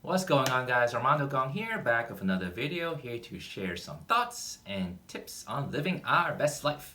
What's going on, guys? Armando Gong here, back with another video, here to share some thoughts and tips on living our best life.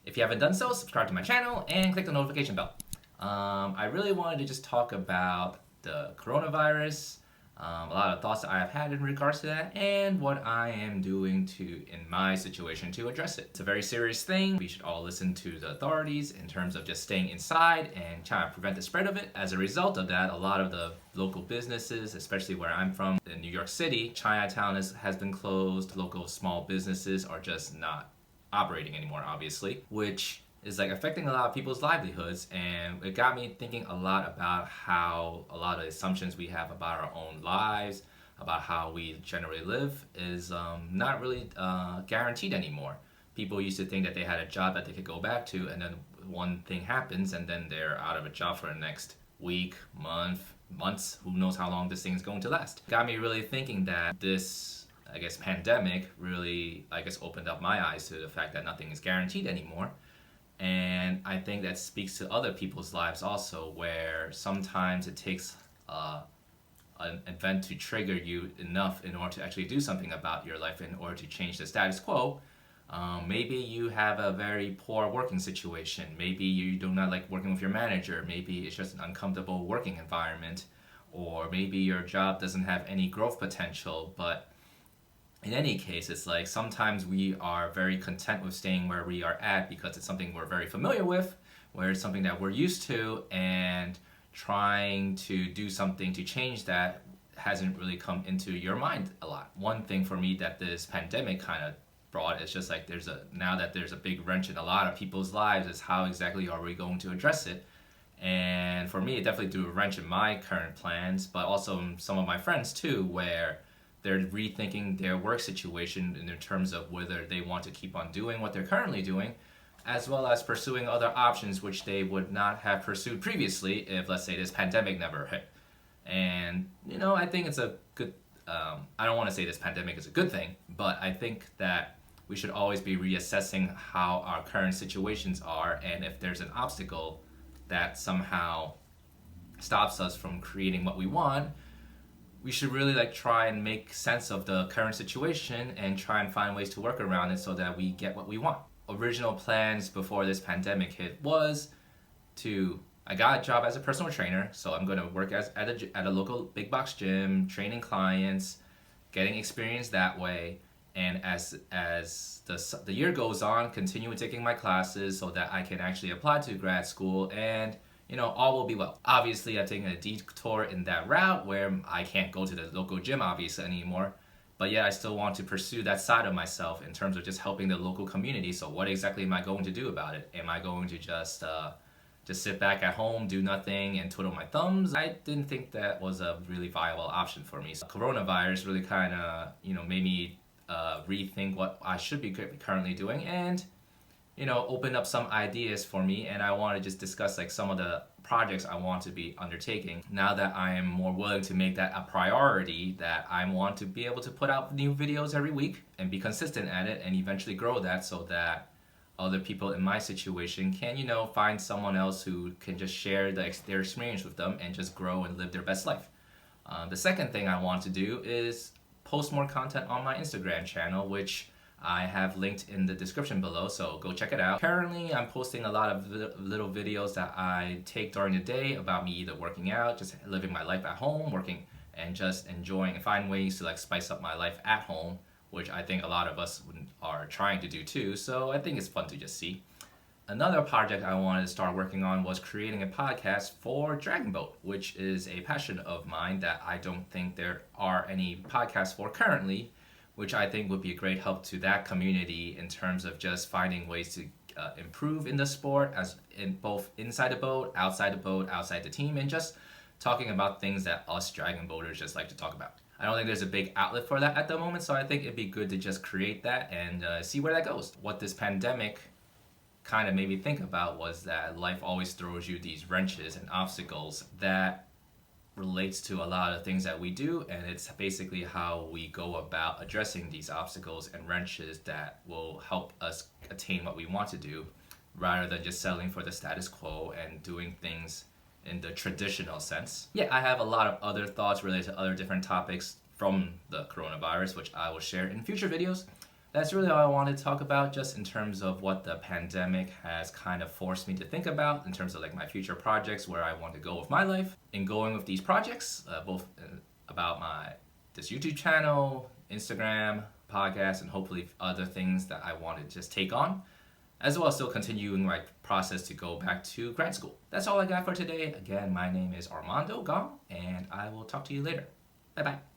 If you haven't done so, subscribe to my channel and click the notification bell. I really wanted to just talk about the coronavirus, a lot of thoughts that I have had in regards to that, and what I am doing in my situation to address it. It's a very serious thing. We should all listen to the authorities in terms of just staying inside and trying to prevent the spread of it. As a result of that, a lot of the local businesses, especially where I'm from in New York City, Chinatown has been closed. Local small businesses are just not operating anymore, obviously, which is affecting a lot of people's livelihoods, and it got me thinking a lot about how a lot of assumptions we have about our own lives, about how we generally live, is not really guaranteed anymore. People used to think that they had a job that they could go back to, and then one thing happens, and then they're out of a job for the next week, months, who knows how long this thing is going to last. Got me really thinking that this, pandemic really, opened up my eyes to the fact that nothing is guaranteed anymore. And I think that speaks to other people's lives also, where sometimes it takes an event to trigger you enough in order to actually do something about your life, in order to change the status quo. Maybe you have a very poor working situation. Maybe you do not like working with your manager. Maybe it's just an uncomfortable working environment. Or maybe your job doesn't have any growth potential, but in any case, it's sometimes we are very content with staying where we are at because it's something we're very familiar with, where it's something that we're used to, and trying to do something to change that hasn't really come into your mind a lot. One thing for me that this pandemic kind of brought is just now that there's a big wrench in a lot of people's lives, is how exactly are we going to address it? And for me, it definitely threw a wrench in my current plans, but also some of my friends too, where they're rethinking their work situation in terms of whether they want to keep on doing what they're currently doing, as well as pursuing other options which they would not have pursued previously if, let's say, this pandemic never hit. And, I think it's a good, I don't want to say this pandemic is a good thing, but I think that we should always be reassessing how our current situations are, and if there's an obstacle that somehow stops us from creating what we want, we should really try and make sense of the current situation and try and find ways to work around it so that we get what we want. Original plans before this pandemic hit was I got a job as a personal trainer, so I'm going to work at a local big box gym, training clients, getting experience that way, and as the year goes on, continue taking my classes so that I can actually apply to grad school, and all will be well. Obviously, I've taken a detour in that route where I can't go to the local gym obviously anymore, but yet I still want to pursue that side of myself in terms of just helping the local community. So what exactly am I going to do about it? Am I going to just sit back at home, do nothing, and twiddle my thumbs? I didn't think that was a really viable option for me. So coronavirus really kind of, made me rethink what I should be currently doing, and open up some ideas for me, and I want to just discuss some of the projects I want to be undertaking. Now that I am more willing to make that a priority, that I want to be able to put out new videos every week and be consistent at it, and eventually grow that so that other people in my situation can, find someone else who can just share their experience with them and just grow and live their best life. The second thing I want to do is post more content on my Instagram channel, which I have linked in the description below, so go check it out. Currently, I'm posting a lot of little videos that I take during the day about me either working out, just living my life at home, working, and just enjoying and find ways to spice up my life at home, which I think a lot of us are trying to do too, so I think it's fun to just see. Another project I wanted to start working on was creating a podcast for Dragon Boat, which is a passion of mine that I don't think there are any podcasts for currently, which I think would be a great help to that community in terms of just finding ways to improve in the sport, as in both inside the boat, outside the team, and just talking about things that us Dragon Boaters just like to talk about. I don't think there's a big outlet for that at the moment, so I think it'd be good to just create that and see where that goes. What this pandemic kind of made me think about was that life always throws you these wrenches and obstacles that relates to a lot of things that we do, and it's basically how we go about addressing these obstacles and wrenches that will help us attain what we want to do, rather than just settling for the status quo and doing things in the traditional sense. Yeah, I have a lot of other thoughts related to other different topics from the coronavirus, which I will share in future videos. That's really all I wanted to talk about, just in terms of what the pandemic has kind of forced me to think about in terms of like my future projects, where I want to go with my life. In going with these projects, both about this YouTube channel, Instagram, podcast, and hopefully other things that I want to just take on, as well as still continuing my process to go back to grad school. That's all I got for today. Again, my name is Armando Gong, and I will talk to you later. Bye bye.